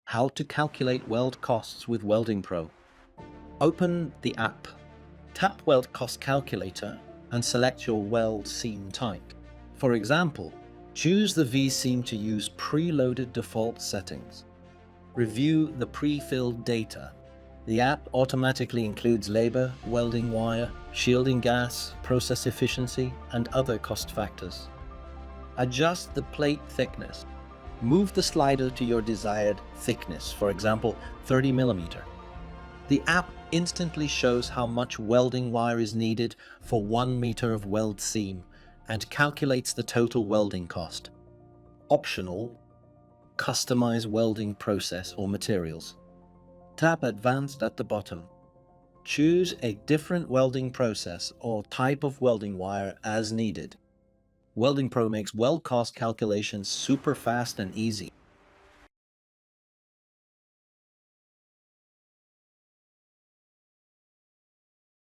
How to calculate weld costs with WeldingPro. Open the app, tap Weld Cost Calculator and select your weld seam type. For example, choose the V-seam to use preloaded default settings. Review the pre-filled data. The app automatically includes labor, welding wire, shielding gas, process efficiency, and other cost factors. Adjust the plate thickness. Move the slider to your desired thickness, for example, 30 mm. The app instantly shows how much welding wire is needed for 1 meter of weld seam and calculates the total welding cost. Optional, customize welding process or materials. Tap Advanced at the bottom. Choose a different welding process or type of welding wire as needed. WeldingPro makes weld cost calculations super fast and easy.